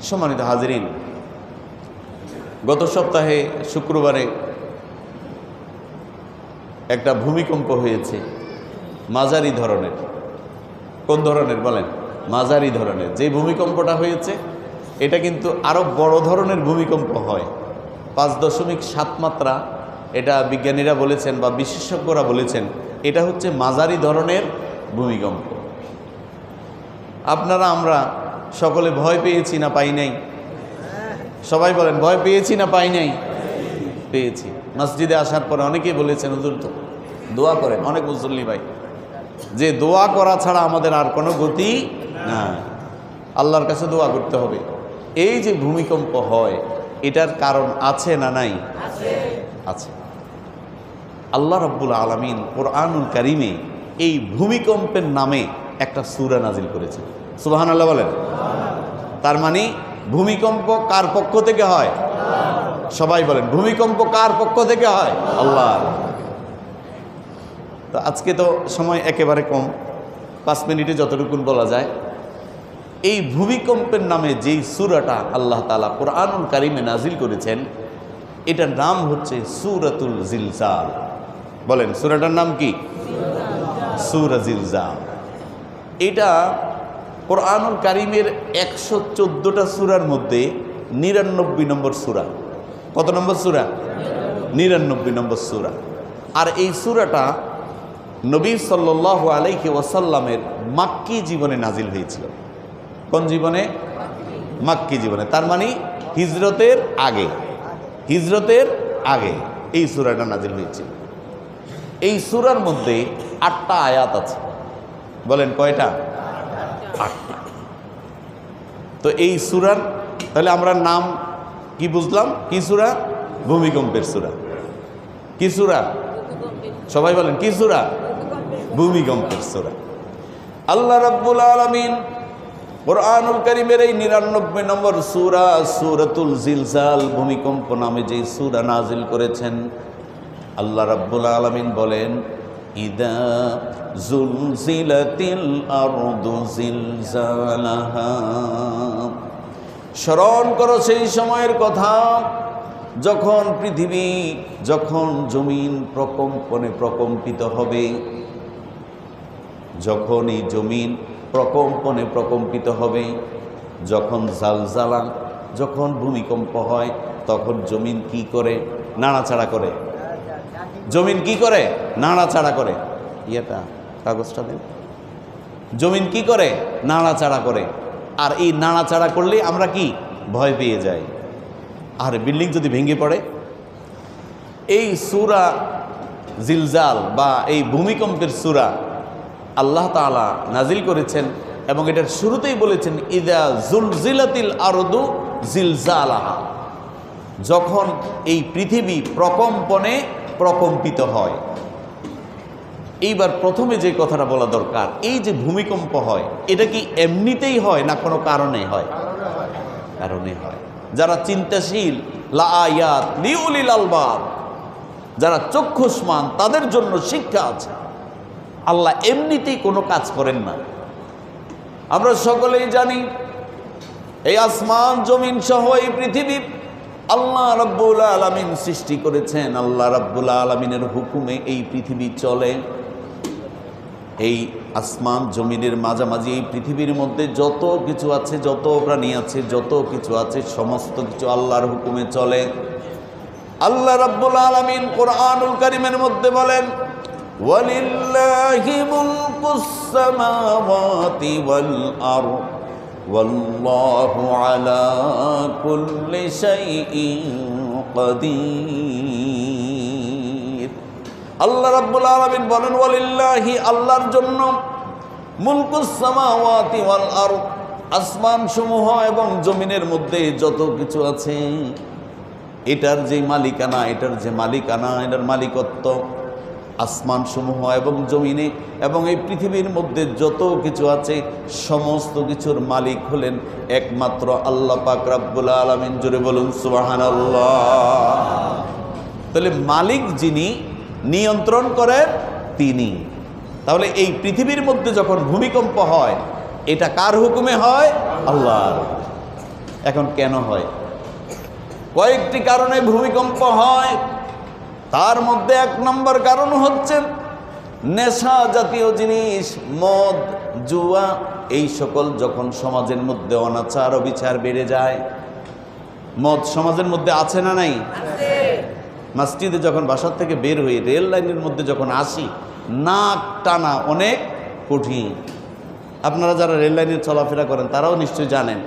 সম্মানিত হাজিরিন, গত সপ্তাহে শুক্রবারে একটা ভূমিকম্প হয়েছে মাঝারি ধরনের। কোন ধরনের বলেন? মাঝারি ধরনের। যে ভূমিকম্পটা হয়েছে এটা কিন্তু আরো বড় ধরনের ভূমিকম্প হয়, 5.7 মাত্রা। এটা বিজ্ঞানীরা বলেছেন বা বিশেষজ্ঞরা বলেছেন এটা হচ্ছে মাঝারি ধরনের ভূমিকম্প। আপনারা আমরা সকলে ভয় পেয়েছি না পাই নাই? সবাই বলেন, ভয় পেয়েছি না পাই নাই? পেয়েছি। মসজিদে আসার পরে অনেকেই বলেছেন, হুজুর তো দোয়া করেন, অনেক মুসল্লি ভাই, যে দোয়া করা ছাড়া আমাদের আর কোনো গতি না, আল্লাহর কাছে দোয়া করতে হবে। এই যে ভূমিকম্প হয় এটার কারণ আছে না নাই? আছে। আল্লাহ রাব্বুল আলামিন কোরআনুল কারীমে এই ভূমিকম্পের নামে একটা সূরা নাজিল করেছেন। সুবহানাল্লাহ বলেন। তার মানে ভূমিকম্প কার পক্ষ থেকে হয়? সবাই বলেন, ভূমিকম্প কার পক্ষ থেকে হয়? আল্লাহ। তো আজকে তো সময় একেবারে কম, 5 মিনিটে যতটুকু বলা যায়। এই ভূমিকম্পের নামে যেই সূরাটা আল্লাহ তাআলা কোরআনুল কারীমে নাজিল করেছেন এটার নাম হচ্ছে সূরাতুল জিলজাল। বলেন, সূরাটার নাম কি? সূরা জিলজাল। এটা কোরআনুল কারীমের 114টা সূরার মধ্যে 99 নম্বর সূরা। কত নম্বর সূরা? 99 নম্বর সূরা। আর এই সূরাটা নবী সাল্লাল্লাহু আলাইহি ওয়াসাল্লামের মাক্কি জীবনে নাজিল হয়েছিল। কোন জীবনে? মাক্কি জীবনে। তার মানে হিজরতের আগে, হিজরতের আগে এই সূরাটা নাজিল হয়েছিল। এই সূরার মধ্যে 8টা আয়াত আছে। বলেন কয়টা? 8টা। তো এই সূরার তাহলে আমরা নাম কি বুঝলাম? কি সূরা? ভূমিকম্পের সূরা। কি সূরা? সবাই বলেন, কি সূরা? ভূমিকম্পের সূরা। আল্লাহ রাব্বুল আলামিন কোরআনুল কারীমের এই 99 নম্বর সূরা সূরাতুল জিলজাল, ভূমিকম্প নামে যে সূরা নাজিল করেছেন, আল্লাহ রাব্বুল আলামিন বলেন, ইদা জুলজিলাতিল আরদু জিলজালাহা। স্মরণ করো সেই সময়ের কথা যখন পৃথিবী, যখন জমিন প্রকম্পনে প্রকম্পিত হবে। যখন এই জমিন প্রকম্পনে প্রকম্পিত হবে, যখন জালজালা, যখন ভূমিকম্প হয়, তখন জমিন কি করে? নাড়াচাড়া করে। জমিন কি করে? নাড়াচাড়া করে। ইয়েটা কাগজটা দেন। জমিন কি করে? নাড়াচাড়া করে। আর এই নাড়াচাড়া করলে আমরা কি? ভয় পেয়ে যাই। আর বিল্ডিং যদি ভেঙে পড়ে। এই সূরা জিলজাল বা এই ভূমিকম্পের সূরা আল্লাহ তাআলা নাজিল করেছেন এবং এটার শুরুতেই বলেছেন, ইদা জুলজিলাতিল আরদু জিলজালাহা। যখন এই পৃথিবী প্রকম্পনে প্রকম্পিত হয়। এইবার প্রথমে যে কথাটা বলা দরকার, এই যে ভূমিকম্প হয় এটা কি এমনিতেই হয় না কোনো কারণে হয়? কারণে হয়। যারা চিন্তাশীল, লা আয়াত লিউলিল আলবাব, যারা চক্ষুষ্মান তাদের জন্য শিক্ষা আছে। আল্লাহ এমনিতেই কোনো কাজ করেন না। আমরা সকলেই জানি এই আসমান জমিন সহ এই পৃথিবী আল্লাহ রাব্বুল আলামিন সৃষ্টি করেছেন। আল্লাহ রাব্বুল আলামিনের হুকুমে এই পৃথিবী চলে। এই আসমান জমিনের মাঝামাঝি এই পৃথিবীর মধ্যে যত কিছু আছে, যত প্রাণী আছে, যত কিছু আছে, সমস্ত কিছু আল্লাহর হুকুমে চলে। আল্লাহ রাব্বুল আলামিন কোরআনুল কারীমের মধ্যে বলেন, ওয়ালিল্লাহি মুলকুস সামাওয়াতি ওয়াল আরদ ওয়াল্লাহু আলা কুল্লি শাইইন কাদির। আল্লাহ রাব্বুল আলামিন বলেন, ওয়ালিল্লাহি, আল্লাহর জন্য, মুলকুস সামাওয়াতি ওয়াল আরদ, আসমান সমূহ এবং জমিনের মধ্যে যত কিছু আছে এটার যে মালিকানা, এটার যে মালিকানা, এটার মালিকত্ব আসমান সমূহ এবং জমিনে এবং এই পৃথিবীর মধ্যে যত কিছু আছে সমস্ত কিছুর মালিক হলেন একমাত্র আল্লাহ পাক রব্বুল আলামিন। জোরে বলুন সুবহানাল্লাহ। তাহলে মালিক যিনি, নিয়ন্ত্রণ করেন তিনি। তাহলে এই পৃথিবীর মধ্যে যখন ভূমিকম্প হয় এটা কার হুকুমে হয়? আল্লাহর। এখন কেন হয়? কয়েকটি কারণে ভূমিকম্প হয়। তার মধ্যে 1 নম্বর কারণ হচ্ছে নেশা জাতীয় জিনিস, মদ, জুয়া, এই সকল যখন সমাজের মধ্যে অনাচার অবিচার বেড়ে যায়। মদ সমাজের মধ্যে আছে না নাই? মসজিদে যখন বাসার থেকে বের হই, রেল লাইনের মধ্যে যখন আসি, নাক টানা অনেক কঠিন। আপনারা যারা রেল লাইনে চলাফেরা করেন তারাও নিশ্চয়ই জানেন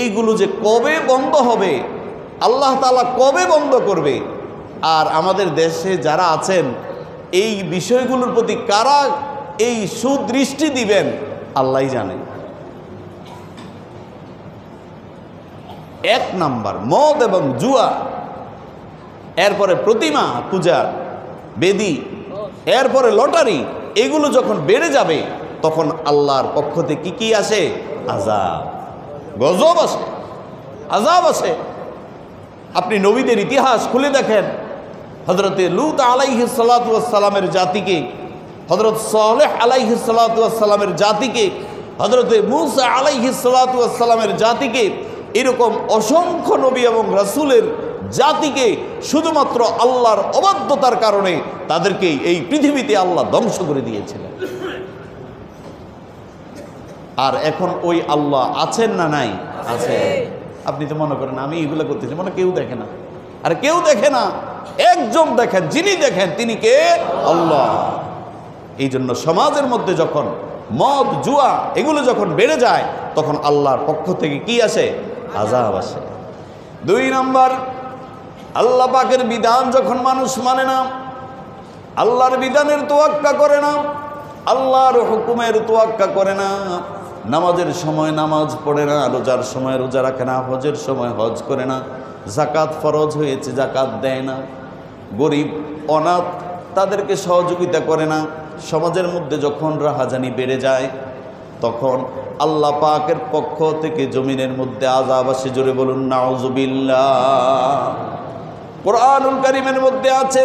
এইগুলো যে কবে বন্ধ হবে, আল্লাহ তাআলা কবে বন্ধ করবে। আর আমাদের দেশে যারা আছেন এই বিষয়গুলোর প্রতি কারা এই সুদৃষ্টি দিবেন আল্লাহই জানেন। 1 নাম্বার মদ এবং জুয়া, এরপরে প্রতিমা পূজা, বেদি, এরপরে লটারি, এগুলো যখন বেড়ে যাবে তখন আল্লাহর পক্ষ থেকে কি আসে? আযাব, গজব আসে, আযাব আসে। আপনি নবীদের ইতিহাস খুলে দেখেন, হযরতে লূত আলাইহিস সালাতু ওয়াস সালামের জাতিকে, হযরত সালেহ আলাইহিস সালাতু ওয়াস সালামের জাতিকে, হযরতে মূসা আলাইহিস সালাতু ওয়াস সালামের জাতিকে, এরকম অসংখ্য নবী এবং রাসূলের জাতিকে শুধুমাত্র আল্লাহর অবাধ্যতার কারণে তাদেরকে এই পৃথিবীতে আল্লাহ ধ্বংস করে দিয়েছিলেন। আর এখন ওই আল্লাহ আছেন না নাই? আছে। আপনি তো মনে করেন আমি এগুলো করতেছি, মনে কেউ দেখে না। আর কেউ দেখে না, একজন দেখেন, যিনি দেখেন তিনি কে? আল্লাহ। এই জন্য সমাজের মধ্যে যখন মদ জুয়া এগুলো যখন বেড়ে যায় তখন আল্লাহর পক্ষ থেকে কি আসে? আযাব আসে। 2 নম্বর, আল্লাহ পাকের বিধান যখন মানুষ মানে না, আল্লাহর বিধানের তোয়াক্কা করে না, আল্লাহর হুকুমের তোয়াক্কা করে না, নামাজের সময় নামাজ পড়ে না, রোজার সময় রোজা রাখে না, হজের সময় হজ করে না, যাকাত ফরজ হয়েছে যাকাত দেয় না, গরিব অনাথ তাদেরকে সহযোগিতা করে না, সমাজের মধ্যে যখন রাহাজানি বেড়ে যায় তখন আল্লাহ পাকের পক্ষ থেকে জমিনের মধ্যে আযাব আসে। জোরে বলুন নাউযুবিল্লাহ। কোরআনুল কারীমের মধ্যে আছে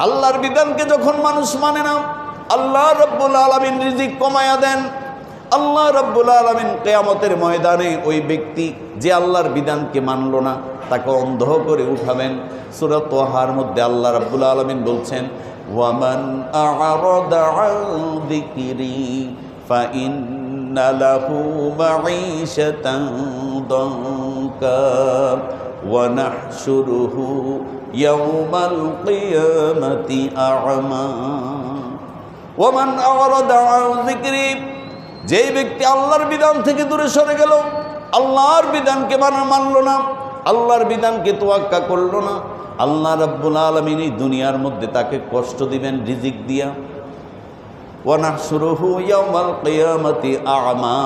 আল্লাহর বিধানকে যখন মানুষ মানে না, আল্লাহ রাব্বুল আলামিন রিজিক কমায়া দেন। আল্লাহ রাব্বুল আলামিন কিয়ামতের ময়দানে ওই ব্যক্তি যে আল্লাহর বিধানকে মানলো না তাকে অন্ধ করে উঠাবেন। সূরা তাহার মধ্যে আল্লাহ রাব্বুল আলামিন বলছেন, ওয়ামান আ'রাদা আন যিকরি ফাইন্না লাহু মাঈশাতান দানকা ওয়া নাহশুরুহু ইয়াওমাল কিয়ামাতি আ'মা। ওয়ামান আ'রাদা আন যিকরি, যেই ব্যক্তি আল্লাহর বিধান থেকে দূরে সরে গেল, আল্লাহর বিধানকে মানল না, আল্লাহর বিধানকে তোয়াক্কা করল না, আল্লাহ রাব্বুল আলামিন এই দুনিয়ার মধ্যে তাকে কষ্ট দিবেন রিজিক দিয়া। ওয়া নাহশুরুহু ইয়াওমাল কিয়ামাতি আ'মা,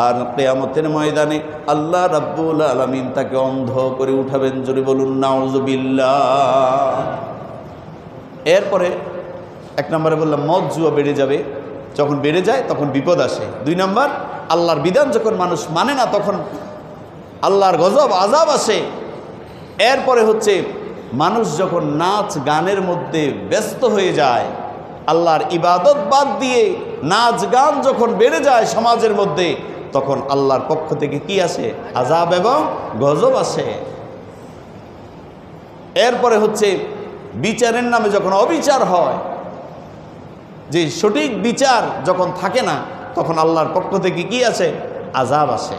আর কিয়ামতের ময়দানে আল্লাহ রাব্বুল আলামিন তাকে অন্ধ করে উঠাবেন। জোরে বলুন নাউযুবিল্লাহ। এরপরে 1 নম্বরে বললাম মদ জুয়া বেড়ে যাবে, যখন বেড়ে যায় তখন বিপদ আসে। 2 নম্বর, আল্লাহর বিধান যখন মানুষ মানে না তখন আল্লাহর গজব আযাব আসে। এরপরে হচ্ছে মানুষ যখন নাচ গানের মধ্যে ব্যস্ত হয়ে যায়, আল্লাহর ইবাদত বাদ দিয়ে নাচ গান যখন বেড়ে যায় সমাজের মধ্যে তখন আল্লাহর পক্ষ থেকে কি আসে? আযাব এবং গজব আসে। এরপরে হচ্ছে বিচারের নামে যখন অবিচার হয়, যে সঠিক বিচার যখন থাকে না তখন আল্লাহর পক্ষ থেকে কি আসে? আযাব আসে,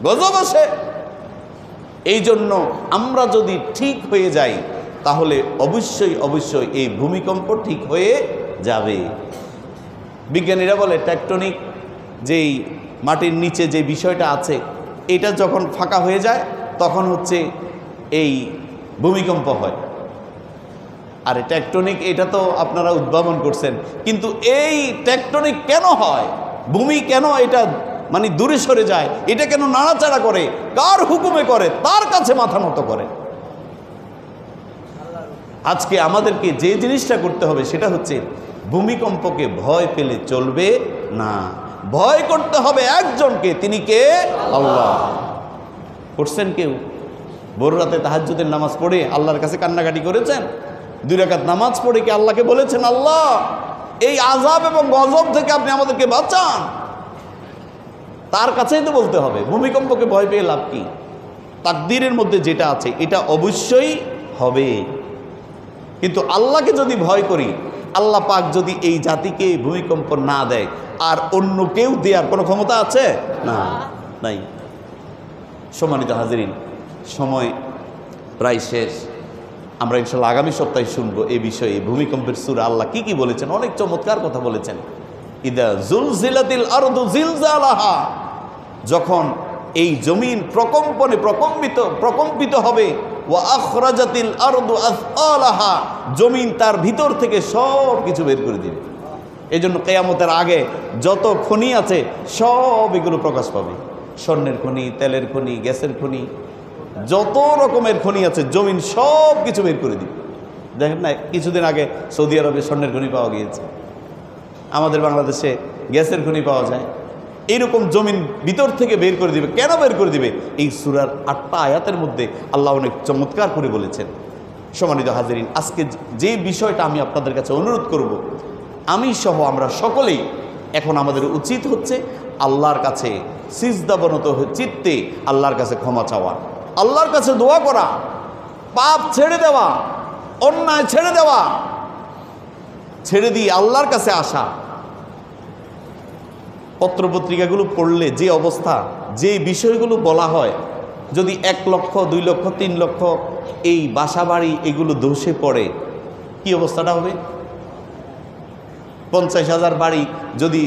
গজব আসে। এই জন্য আমরা যদি ঠিক হয়ে যাই তাহলে অবশ্যই অবশ্যই এই ভূমিকম্প ঠিক হয়ে যাবে। বিজ্ঞানীরা বলে টেকটনিক যেই মাটির নিচে যে বিষয়টা আছে এটা যখন ফাঁকা হয়ে যায় তখন হচ্ছে এই ভূমিকম্প হয়। আর টেকটনিক এটা তো আপনারা উদ্ভাবন করছেন, কিন্তু এই টেকটনিক কেন হয়, ভূমি কেন এটা মানে দূরে সরে যায়, এটা কেন নাড়াচাড়া করে, কার হুকুমে করে, তার কাছে মাথা নত করে। আজকে আমাদেরকে যে জিনিসটা করতে হবে সেটা হচ্ছে ভূমিকম্পকে ভয় পেলে চলবে না, ভয় করতে হবে একজনকে, তিনি কে? আল্লাহ। করছেন কেউ ভোর রাতে তাহাজ্জুদের নামাজ পড়ে আল্লাহর কাছে কান্নাকাটি করেছেন? 2 রাকাত নামাজ পড়ে কি আল্লাহকে বলেছেন, আল্লাহ এই আযাব এবং গজব থেকে আপনি আমাদেরকে বাঁচান? তার কাছেই তো বলতে হবে। ভূমিকম্পকে ভয় পেয়ে লাভ কি? তাকদীরের মধ্যে যেটা আছে এটা অবশ্যই হবে। কিন্তু আল্লাহকে যদি ভয় করি, আল্লাহ পাক যদি এই জাতিকে ভূমিকম্প না দেয়, আর অন্য কেউ দেওয়ার কোনো ক্ষমতা আছে? না, নাই। সম্মানিত হাজিরিন, সময় প্রায় শেষ। আমরা ইনশাআল্লাহ আগামী সপ্তাহে শুনবো এই বিষয়ে, ভূমিকম্পের সূরা আল্লাহ কি কি বলেছেন। অনেক চমৎকার কথা বলেছেন। ইদা জুলজিলাতিল আরদু জিলজালাহা, যখন এই জমিন প্রকম্পনে প্রকম্পিত হবে, ওয়া আখরাজাতিল আরদু আসআলাহা, জমিন তার ভিতর থেকে সব কিছু বের করে দিবে। এই জন্য কিয়ামতের আগে যত খনি আছে সব এগুলো প্রকাশ পাবে। স্বর্ণের খনি, তেলের খনি, গ্যাসের খনি, যত রকমের খনি আছে জমিন সব কিছু বের করে দিবে। দেখেন না, কিছুদিন আগে সৌদি আরবে স্বর্ণের খনি পাওয়া গিয়েছে, আমাদের বাংলাদেশে গ্যাসের খনি পাওয়া যায়। এইরকম জমিন ভিতর থেকে বের করে দিবে। কেন বের করে দিবে? এই সূরার 8টা আয়াতের মধ্যে আল্লাহ অনেক চমৎকার করে বলেছেন। সম্মানিত হাজিরিন, আজকে যে বিষয়টা আমি আপনাদের কাছে অনুরোধ করব, আমি সহ আমরা সকলেই এখন আমাদের উচিত হচ্ছে আল্লাহর কাছে সিজদাবনত চিত্তে আল্লাহর কাছে ক্ষমা চাওয়া, আল্লাহর কাছে দোয়া করা, পাপ ছেড়ে দেওয়া, অন্যায় ছেড়ে দেওয়া, ছেড়ে দিয়ে আল্লাহর কাছে আসা। পত্রপত্রিকাগুলো পড়লে যে অবস্থা, যে বিষয়গুলো বলা হয়, যদি 1 লক্ষ 2 লক্ষ 3 লক্ষ এই বাসা বাড়ি এগুলো ধসে পড়ে, কি অবস্থাটা হবে? 50,000 বাড়ি যদি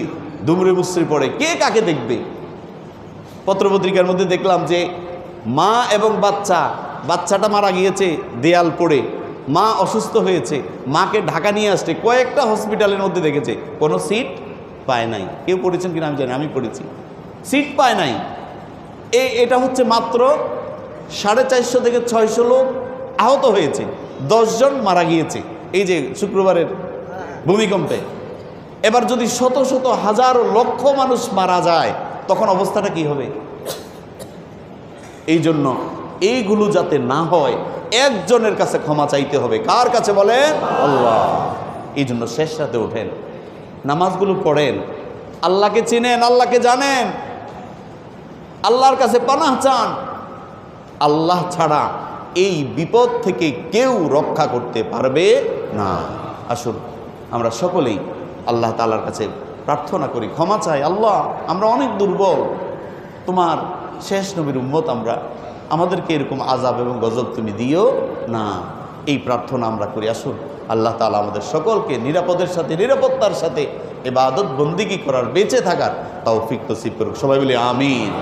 দুমড়ে মুচড়ে পড়ে, কে কাকে দেখবে? পত্রপত্রিকার মধ্যে দেখলাম যে মা এবং বাচ্চাটা মারা গিয়েছে দেয়াল পড়ে, মা অসুস্থ হয়েছে, মাকে ঢাকা নিয়ে আসছে, কয়েকটা হসপিটালের মধ্যে দেখেছে কোনো সিট পায় নাই। কেউ পড়েছেন কিনা আমি জানি, আমি পড়েছি, সিট পায় নাই। এটা হচ্ছে মাত্র 450 থেকে 600 লোক আহত হয়েছে, 10 জন মারা গিয়েছে এই যে শুক্রবারের ভূমিকম্পে। এবার যদি শত শত হাজার লক্ষ মানুষ মারা যায়, তখন অবস্থাটা কি হবে? এই জন্য এইগুলো যাতে না হয়, একজনের কাছে ক্ষমা চাইতে হবে। কার কাছে বলেন? আল্লাহ। এই জন্য শেষ রাতে ওঠেন, নামাজগুলো পড়েন, আল্লাহকে চিনেন, আল্লাহকে জানেন, আল্লাহর কাছে পানাহ চান। আল্লাহ ছাড়া এই বিপদ থেকে কেউ রক্ষা করতে পারবে না। আসুন আমরা সকলেই আল্লাহ তাআলার কাছে প্রার্থনা করি, ক্ষমা চাই। আল্লাহ, আমরা অনেক দুর্বল, তোমার শেষ নবীর উম্মত আমরা, আমাদেরকে এরকম আযাব এবং গজব তুমি দিও না। এই প্রার্থনা আমরা করি। আসুন আল্লাহ তাআলা আমাদের সকলকে নিরাপদের সাথে, নিরাপত্তার সাথে ইবাদত বন্দেগী করার, বেঁচে থাকার তৌফিক নসিব করুক। সবাই বলি আমিন।